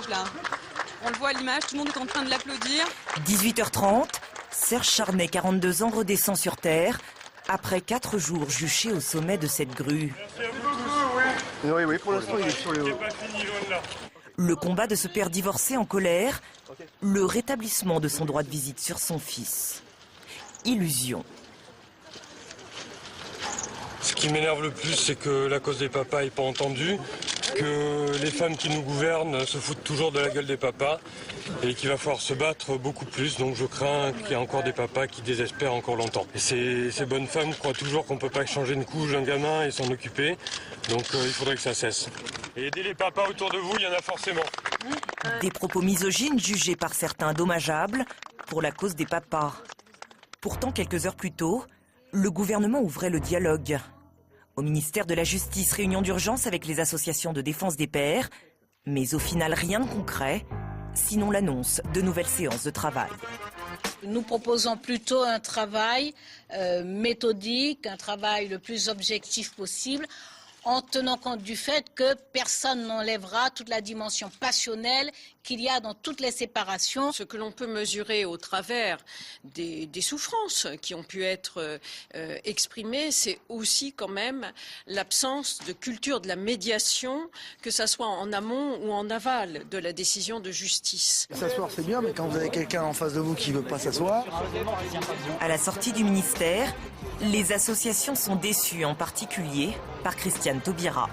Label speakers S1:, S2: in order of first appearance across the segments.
S1: image là. On le voit à l'image, tout le monde est en train de l'applaudir.
S2: 18h30, Serge Charnay, 42 ans, redescend sur terre après 4 jours juché au sommet de cette grue.
S3: Oui, pour l'instant, il est sur le haut.
S2: Le combat de ce père divorcé en colère, le rétablissement de son droit de visite sur son fils. Illusion.
S4: Ce qui m'énerve le plus, c'est que la cause des papas n'est pas entendue, que les femmes qui nous gouvernent se foutent toujours de la gueule des papas et qu'il va falloir se battre beaucoup plus. Donc je crains qu'il y ait encore des papas qui désespèrent encore longtemps. Et ces bonnes femmes croient toujours qu'on ne peut pas changer une couche d'un gamin et s'en occuper. Donc il faudrait que ça cesse. Et aider les papas autour de vous, il y en a forcément.
S2: Des propos misogynes jugés par certains dommageables pour la cause des papas. Pourtant, quelques heures plus tôt, le gouvernement ouvrait le dialogue. Au ministère de la Justice, réunion d'urgence avec les associations de défense des pères. Mais au final, rien de concret, sinon l'annonce de nouvelles séances de travail.
S5: Nous proposons plutôt un travail méthodique, un travail le plus objectif possible, en tenant compte du fait que personne n'enlèvera toute la dimension passionnelle qu'il y a dans toutes les séparations.
S6: Ce que l'on peut mesurer au travers des souffrances qui ont pu être exprimées, c'est aussi quand même l'absence de culture de la médiation, que ça soit en amont ou en aval de la décision de justice.
S3: S'asseoir, c'est bien, mais quand vous avez quelqu'un en face de vous qui ne veut pas s'asseoir...
S2: À la sortie du ministère, les associations sont déçues, en particulier par Christiane Taubira.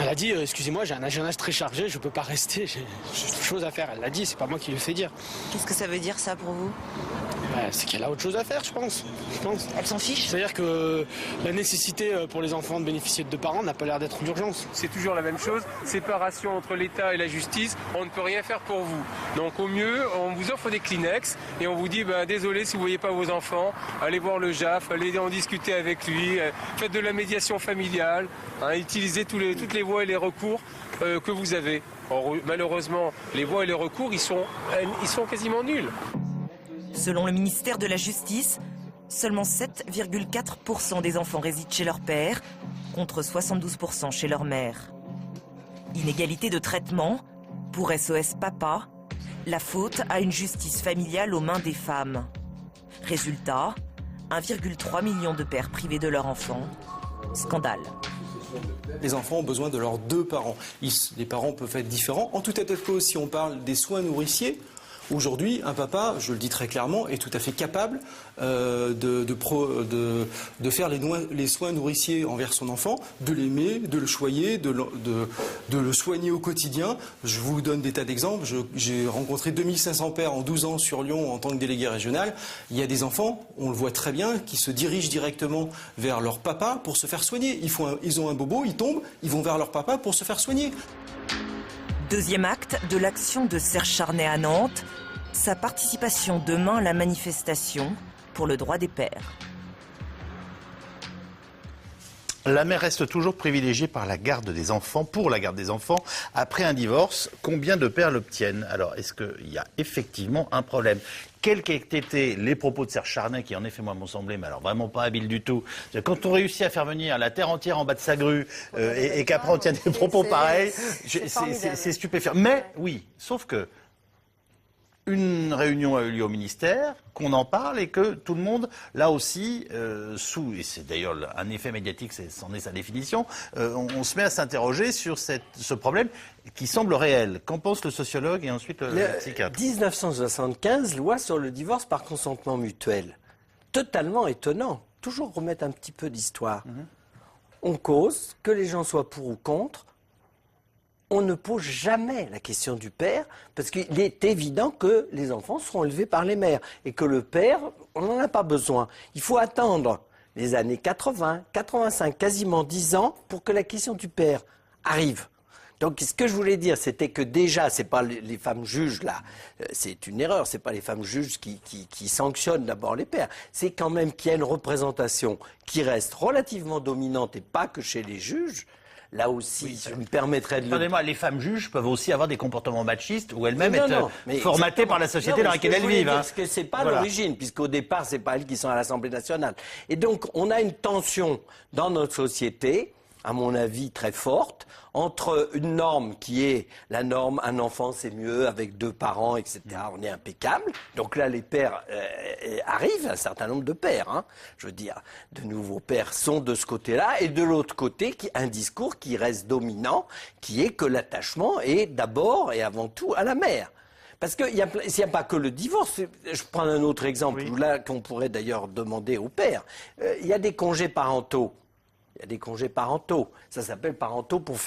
S7: Elle a dit, excusez-moi, j'ai un agenda très chargé, je ne peux pas rester, j'ai des choses à faire. Elle l'a dit, c'est pas moi qui le fais dire.
S2: Qu'est-ce que ça veut dire ça pour vous?
S7: C'est qu'elle a autre chose à faire, je pense.
S2: Elle s'en fiche?
S7: C'est-à-dire que la nécessité pour les enfants de bénéficier de 2 parents n'a pas l'air d'être une urgence.
S8: C'est toujours la même chose, séparation entre l'État et la justice, on ne peut rien faire pour vous. Donc au mieux, on vous offre des Kleenex et on vous dit, désolé si vous ne voyez pas vos enfants, allez voir le JAF, allez en discuter avec lui, faites de la médiation familiale, utilisez toutes les voies et les recours que vous avez. Or, malheureusement, les voies et les recours, ils sont quasiment nuls.
S2: Selon le ministère de la Justice, seulement 7,4% des enfants résident chez leur père, contre 72% chez leur mère. Inégalité de traitement, pour SOS Papa, la faute à une justice familiale aux mains des femmes. Résultat, 1,3 million de pères privés de leur enfant. Scandale.
S9: Les enfants ont besoin de leurs 2 parents. Les parents peuvent être différents. En tout état de cause, si on parle des soins nourriciers, aujourd'hui, un papa, je le dis très clairement, est tout à fait capable de faire les soins nourriciers envers son enfant, de l'aimer, de le choyer, de le soigner au quotidien. Je vous donne des tas d'exemples. J'ai rencontré 2500 pères en 12 ans sur Lyon en tant que délégué régional. Il y a des enfants, on le voit très bien, qui se dirigent directement vers leur papa pour se faire soigner. Ils ont un bobo, ils tombent, ils vont vers leur papa pour se faire soigner.
S2: Deuxième acte de l'action de Serge Charnay à Nantes, sa participation demain à la manifestation pour le droit des pères.
S10: La mère reste toujours privilégiée par la garde des enfants, pour la garde des enfants, après un divorce. Combien de pères l'obtiennent? Alors, est-ce qu'il y a effectivement un problème? Quels qu'aient été les propos de Serge Charnay, qui en effet, moi, m'ont semblé, mais alors vraiment pas habile du tout. Quand on réussit à faire venir la terre entière en bas de sa grue et qu'après on tient des propos pareils, c'est stupéfiant. Mais oui, sauf que une réunion a eu lieu au ministère, qu'on en parle et que tout le monde, là aussi, et c'est d'ailleurs un effet médiatique, c'en est sa définition, on se met à s'interroger sur ce problème qui semble réel. Qu'en pense le sociologue et ensuite le psychiatre?
S11: 1975, loi sur le divorce par consentement mutuel. Totalement étonnant. Toujours remettre un petit peu d'histoire. On cause, que les gens soient pour ou contre, on ne pose jamais la question du père, parce qu'il est évident que les enfants seront élevés par les mères, et que le père, on n'en a pas besoin. Il faut attendre les années 80, 85, quasiment 10 ans, pour que la question du père arrive. Donc ce que je voulais dire, c'était que déjà, c'est pas les femmes juges, là, c'est une erreur, c'est pas les femmes juges qui sanctionnent d'abord les pères. C'est quand même qu'il y a une représentation qui reste relativement dominante, et pas que chez les juges. Là aussi, oui, je me permettrais de...
S10: Attendez-moi, les femmes juges peuvent aussi avoir des comportements machistes ou elles-mêmes être formatées par la société dans laquelle elles vivent.
S11: Parce que c'est pas l'origine, puisqu'au départ, c'est pas elles qui sont à l'Assemblée nationale. Et donc, on a une tension dans notre société à mon avis, très forte entre une norme qui est la norme un enfant c'est mieux avec 2 parents, etc. On est impeccable. Donc là, les pères arrivent, un certain nombre de pères, hein, je veux dire, de nouveaux pères sont de ce côté-là. Et de l'autre côté, un discours qui reste dominant, qui est que l'attachement est d'abord et avant tout à la mère. Parce qu'il n'y a pas que le divorce. Je prends un autre exemple, là qu'on pourrait d'ailleurs demander au père. Il y a des congés parentaux. Il y a des congés parentaux. Ça s'appelle parentaux pour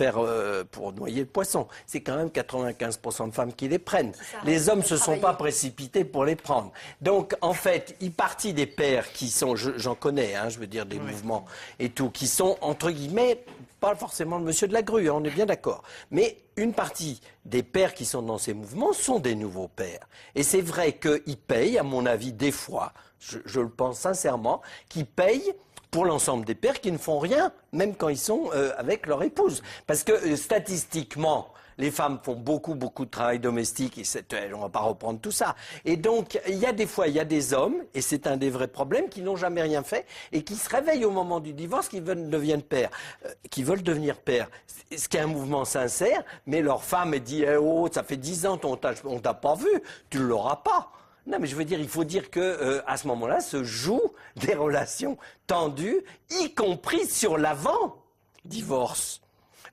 S11: noyer le poisson. C'est quand même 95% de femmes qui les prennent. Les hommes ne se sont pas précipités pour les prendre. Donc, en fait, il partit des pères qui sont, j'en connais, hein, je veux dire, des mouvements et tout, qui sont, entre guillemets, pas forcément le monsieur de la grue, hein, on est bien d'accord. Mais une partie des pères qui sont dans ces mouvements sont des nouveaux pères. Et c'est vrai qu'ils payent, à mon avis, des fois, je le pense sincèrement, qu'ils payent pour l'ensemble des pères qui ne font rien, même quand ils sont avec leur épouse. Parce que statistiquement, les femmes font beaucoup de travail domestique, et on ne va pas reprendre tout ça. Et donc, il y a des hommes, et c'est un des vrais problèmes, qui n'ont jamais rien fait, et qui se réveillent au moment du divorce, qui veulent devenir pères. Ce qui est un mouvement sincère, mais leur femme dit « Oh, ça fait 10 ans qu'on t'a pas vu, tu ne l'auras pas ». Non, mais je veux dire, il faut dire que à ce moment-là se jouent des relations tendues, y compris sur l'avant-divorce.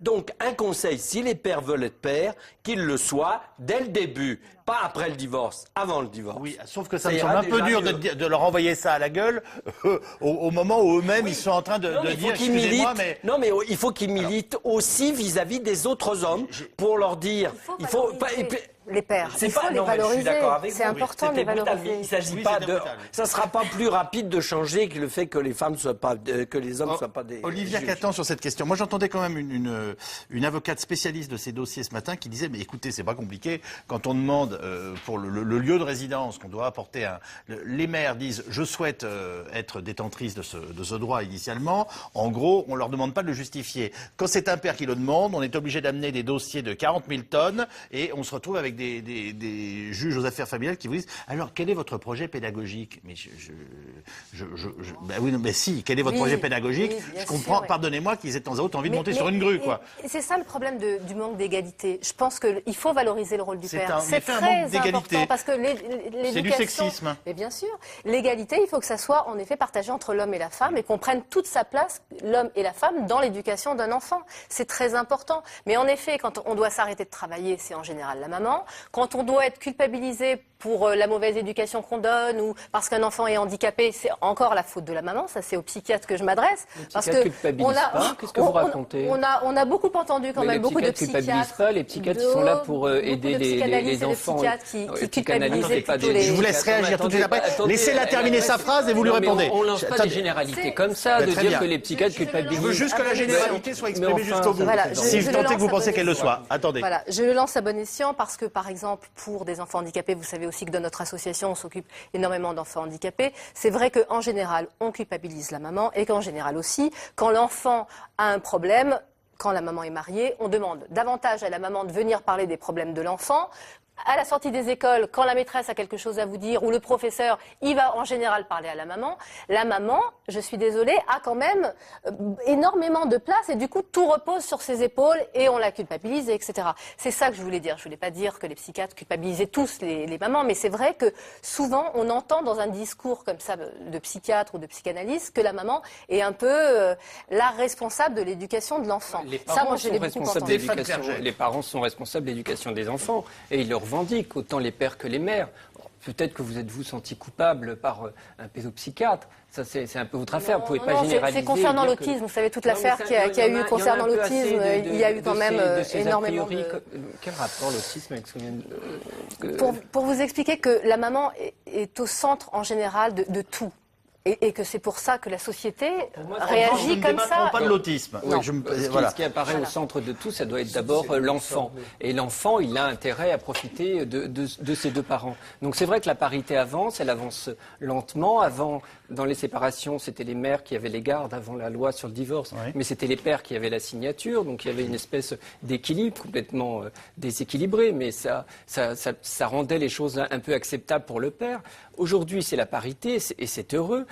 S11: Donc, un conseil, si les pères veulent être pères, qu'ils le soient dès le début, pas après le divorce, avant le divorce.
S10: Oui, sauf que ça me semble un peu dur de leur envoyer ça à la gueule au moment où eux-mêmes ils sont en train de dire excusez-moi, mais...
S11: Non, mais il faut qu'ils militent aussi vis-à-vis des autres hommes pour leur dire...
S12: Il faut les pères, il faut les valoriser. C'est important de les valoriser.
S11: Il ne s'agit pas de... Ça ne sera pas plus rapide de changer que le fait que les femmes soient pas, que les hommes ne soient pas des...
S10: Olivia Catan sur cette question. Moi, j'entendais quand même une avocate spécialiste de ces dossiers ce matin qui disait, mais écoutez, c'est pas compliqué. Quand on demande pour le lieu de résidence qu'on doit apporter, les mères disent, je souhaite être détentrice de ce droit initialement. En gros, on leur demande pas de le justifier. Quand c'est un père qui le demande, on est obligé d'amener des dossiers de 40 000 tonnes et on se retrouve avec des juges aux affaires familiales qui vous disent alors quel est votre projet pédagogique? Mais ben oui, non, mais si, quel est votre projet pédagogique? Je comprends, pardonnez-moi, qu'ils aient de temps à autre envie de monter sur une grue, quoi.
S12: C'est ça le problème du manque d'égalité. Je pense qu'il faut valoriser le rôle du père.
S10: C'est très important
S12: parce que l'éducation...
S10: C'est du sexisme.
S12: Mais bien sûr, l'égalité, il faut que ça soit en effet partagé entre l'homme et la femme et qu'on prenne toute sa place, l'homme et la femme, dans l'éducation d'un enfant. C'est très important. Mais en effet, quand on doit s'arrêter de travailler, c'est en général la maman. Quand on doit être culpabilisé pour la mauvaise éducation qu'on donne ou parce qu'un enfant est handicapé, c'est encore la faute de la maman. Ça, c'est au psychiatre que je m'adresse.
S13: Parce que qu'est-ce que vous racontez?
S12: On a beaucoup entendu quand même beaucoup de psychiatres.
S13: Les psychiatres culpabilisent pas. Les psychiatres qui sont là pour aider les enfants.
S12: Qui culpabilisent pas des...
S10: Je vous laisse réagir tout de suite après. Laissez-la terminer sa phrase et vous lui répondez.
S13: On lance pas des généralités comme ça, de dire que les psychiatres culpabilisent.
S10: Je veux juste que la généralité soit exprimée jusqu'au bout. Si vous tentez que vous pensez qu'elle le soit. Attendez.
S12: Voilà, je le lance à bon escient parce que, par exemple, pour des enfants handicapés, vous savez aussi que dans notre association, on s'occupe énormément d'enfants handicapés. C'est vrai qu'en général, on culpabilise la maman et qu'en général aussi, quand l'enfant a un problème, quand la maman est mariée, on demande davantage à la maman de venir parler des problèmes de l'enfant. À la sortie des écoles, quand la maîtresse a quelque chose à vous dire ou le professeur, il va en général parler à la maman. La maman, je suis désolée, a quand même énormément de place et du coup tout repose sur ses épaules et on la culpabilise, etc. C'est ça que je voulais dire. Je voulais pas dire que les psychiatres culpabilisaient tous les mamans, mais c'est vrai que souvent on entend dans un discours comme ça de psychiatre ou de psychanalyste que la maman est un peu la responsable de l'éducation de l'enfant. Ça, moi, je l'ai beaucoup entendu.
S13: Les parents sont responsables de l'éducation des enfants et ils le revendiquent, autant les pères que les mères. Peut-être que vous êtes-vous senti coupable par un pédopsychiatre. Ça, c'est un peu votre affaire. Vous ne pouvez pas généraliser.
S12: C'est concernant l'autisme. Vous savez, toute l'affaire qu'il y a eu concernant l'autisme, il y a eu quand même énormément de...
S13: Quel rapport l'autisme avec ce qu'on vient de...
S12: Pour vous expliquer que la maman est au centre, en général, de tout. Et que c'est pour ça que la société réagit comme ça.
S10: Je ne pas de l'autisme.
S13: Oui, ce qui apparaît au centre de tout, ça doit être d'abord l'enfant. Et l'enfant, il a intérêt à profiter de ses deux parents. Donc c'est vrai que la parité avance, elle avance lentement. Avant, dans les séparations, c'était les mères qui avaient les gardes avant la loi sur le divorce. Oui. Mais c'était les pères qui avaient la signature. Donc il y avait une espèce d'équilibre complètement déséquilibré. Mais ça rendait les choses un peu acceptables pour le père. Aujourd'hui, c'est la parité et c'est heureux.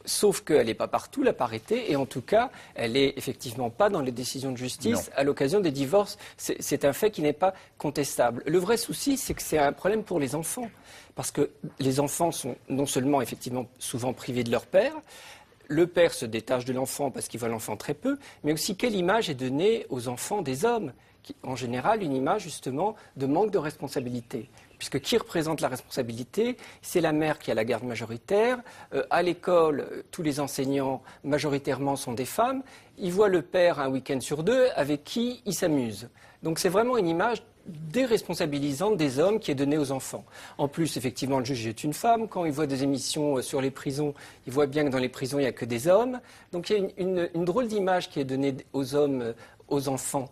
S13: Sauf qu'elle n'est pas partout, la parité, et en tout cas, elle n'est effectivement pas dans les décisions de justice à l'occasion des divorces. C'est un fait qui n'est pas contestable. Le vrai souci, c'est que c'est un problème pour les enfants. Parce que les enfants sont non seulement effectivement souvent privés de leur père, le père se détache de l'enfant parce qu'il voit l'enfant très peu, mais aussi quelle image est donnée aux enfants des hommes, qui, en général, une image justement de manque de responsabilité. Puisque qui représente la responsabilité? C'est la mère qui a la garde majoritaire. À l'école, tous les enseignants majoritairement sont des femmes. Ils voient le père un week-end sur 2 avec qui ils s'amusent. Donc c'est vraiment une image déresponsabilisante des hommes qui est donnée aux enfants. En plus, effectivement, le juge est une femme. Quand il voit des émissions sur les prisons, il voit bien que dans les prisons, il n'y a que des hommes. Donc il y a une drôle d'image qui est donnée aux hommes, aux enfants.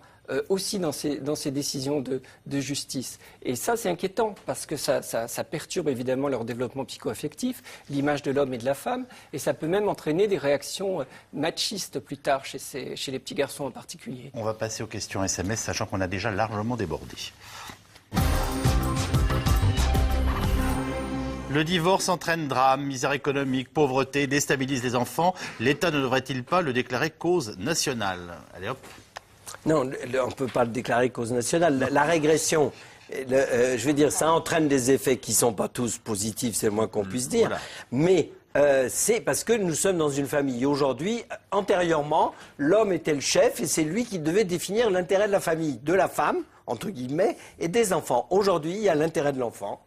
S13: Aussi dans ces décisions de justice. Et ça, c'est inquiétant, parce que ça perturbe évidemment leur développement psycho-affectif, l'image de l'homme et de la femme, et ça peut même entraîner des réactions machistes plus tard, chez les petits garçons en particulier.
S10: On va passer aux questions SMS, sachant qu'on a déjà largement débordé. Le divorce entraîne drame, misère économique, pauvreté, déstabilise les enfants. L'État ne devrait-il pas le déclarer cause nationale? Allez hop.
S11: Non, on ne peut pas le déclarer cause nationale. La régression, je veux dire, ça entraîne des effets qui ne sont pas tous positifs, c'est le moins qu'on puisse dire. Voilà. Mais c'est parce que nous sommes dans une famille. Aujourd'hui, antérieurement, l'homme était le chef et c'est lui qui devait définir l'intérêt de la famille, de la femme, entre guillemets, et des enfants. Aujourd'hui, il y a l'intérêt de l'enfant,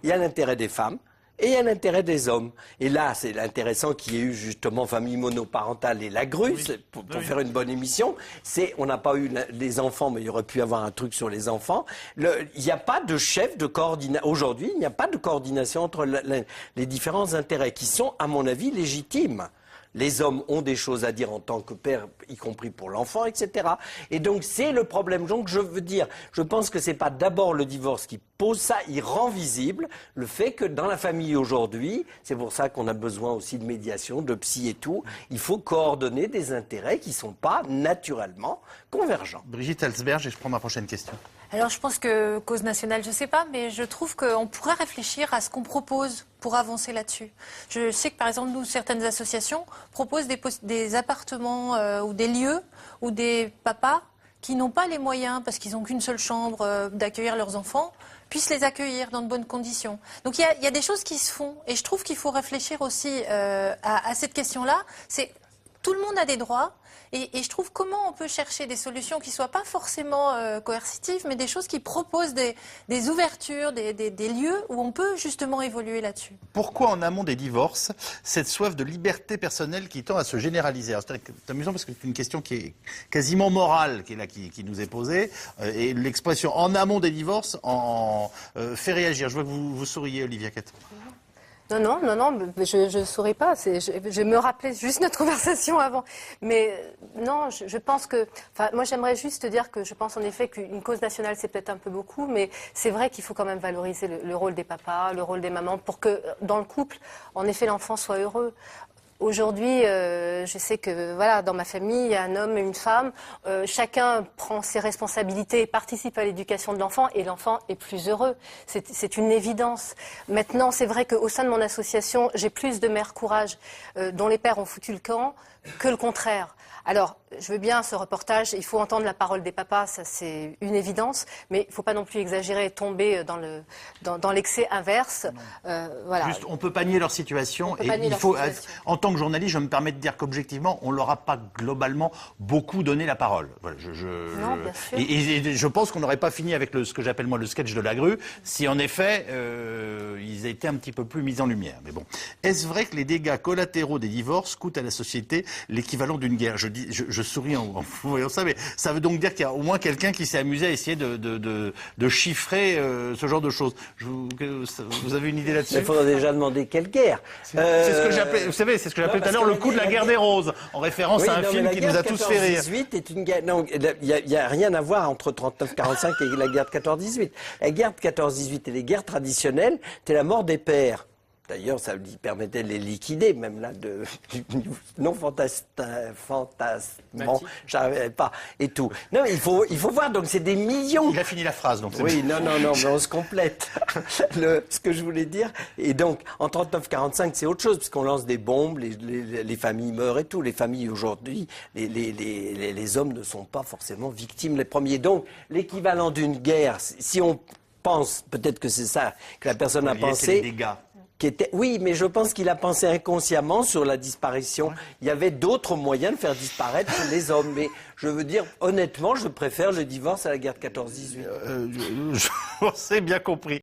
S11: il y a l'intérêt des femmes. Et il y a l'intérêt des hommes. Et là, c'est intéressant qu'il y ait eu justement famille monoparentale et la grue, pour faire une bonne émission. On n'a pas eu les enfants, mais il y aurait pu y avoir un truc sur les enfants. Il n'y a pas de chef de coordination. Aujourd'hui, il n'y a pas de coordination entre les différents intérêts qui sont, à mon avis, légitimes. Les hommes ont des choses à dire en tant que père, y compris pour l'enfant, etc. Et donc, c'est le problème. Donc, je veux dire, je pense que c'est pas d'abord le divorce qui pose ça, il rend visible le fait que dans la famille aujourd'hui, c'est pour ça qu'on a besoin aussi de médiation, de psy et tout, il faut coordonner des intérêts qui sont pas naturellement convergents.
S10: Brigitte Elsberg, et je prends ma prochaine question.
S14: Alors je pense que cause nationale, je ne sais pas, mais je trouve qu'on pourrait réfléchir à ce qu'on propose pour avancer là-dessus. Je sais que par exemple, nous, certaines associations proposent des appartements ou des lieux où des papas qui n'ont pas les moyens, parce qu'ils n'ont qu'une seule chambre, d'accueillir leurs enfants, puissent les accueillir dans de bonnes conditions. Donc il y a des choses qui se font, et je trouve qu'il faut réfléchir aussi à cette question-là. Tout le monde a des droits. Et je trouve comment on peut chercher des solutions qui ne soient pas forcément coercitives, mais des choses qui proposent des ouvertures, des lieux où on peut justement évoluer là-dessus.
S10: Pourquoi en amont des divorces, cette soif de liberté personnelle qui tend à se généraliser? C'est amusant parce que c'est une question qui est quasiment morale qui nous est posée. Et l'expression en amont des divorces fait réagir. Je vois que vous souriez, Olivia Quette.
S12: Non, je ne souris pas. Je me rappelais juste notre conversation avant. Mais non, je pense que... moi, j'aimerais juste dire que je pense en effet qu'une cause nationale, c'est peut-être un peu beaucoup, mais c'est vrai qu'il faut quand même valoriser le rôle des papas, le rôle des mamans, pour que dans le couple, en effet, l'enfant soit heureux. Aujourd'hui, je sais que dans ma famille, il y a un homme et une femme. Chacun prend ses responsabilités et participe à l'éducation de l'enfant, et l'enfant est plus heureux. C'est une évidence. Maintenant, c'est vrai qu'au sein de mon association, j'ai plus de mères courage dont les pères ont foutu le camp que le contraire. Alors, je veux bien ce reportage, il faut entendre la parole des papas, ça c'est une évidence, mais il ne faut pas non plus exagérer et tomber dans l'excès inverse. Voilà.
S10: Juste, on peut pas nier leur situation, et il faut, en tant que journaliste, je me permets de dire qu'objectivement, on ne leur a pas globalement beaucoup donné la parole. Voilà,
S12: non, bien sûr.
S10: Et je pense qu'on n'aurait pas fini avec ce que j'appelle moi le sketch de la grue, si en effet, ils étaient un petit peu plus mis en lumière. Mais bon, est-ce vrai que les dégâts collatéraux des divorces coûtent à la société l'équivalent d'une guerre? Je souris en voyant ça, mais ça veut donc dire qu'il y a au moins quelqu'un qui s'est amusé à essayer de chiffrer ce genre de choses. Vous avez une idée là-dessus?
S11: Il faudrait déjà demander quelle guerre.
S10: C'est ce que j'appelais, vous savez, c'est ce que j'appelais tout à l'heure le coup de la guerre des roses, en référence à un film qui nous a tous fait rire.
S11: 14-18 est une guerre. Non, il n'y a rien à voir entre 39-45 et la guerre de 14-18. La guerre de 14-18 et les guerres traditionnelles, c'était la mort des pères. D'ailleurs, ça lui permettait de les liquider, même là, non fantasmement, j'arrivais pas, et tout. Non, il faut voir, donc c'est des millions.
S10: Il a fini la phrase, donc.
S11: Oui, non, mais on se complète. Ce que je voulais dire, et donc, en 39-45, c'est autre chose, puisqu'on lance des bombes, les familles meurent et tout. Les familles, aujourd'hui, les hommes ne sont pas forcément victimes les premiers. Donc, l'équivalent d'une guerre, si on pense, peut-être que c'est ça que la personne a pensé.
S10: Les dégâts.
S11: Oui, mais je pense qu'il a pensé inconsciemment sur la disparition. Ouais. Il y avait d'autres moyens de faire disparaître les hommes. Mais je veux dire, honnêtement, je préfère le divorce à la guerre de 14-18.
S10: On s'est bien compris.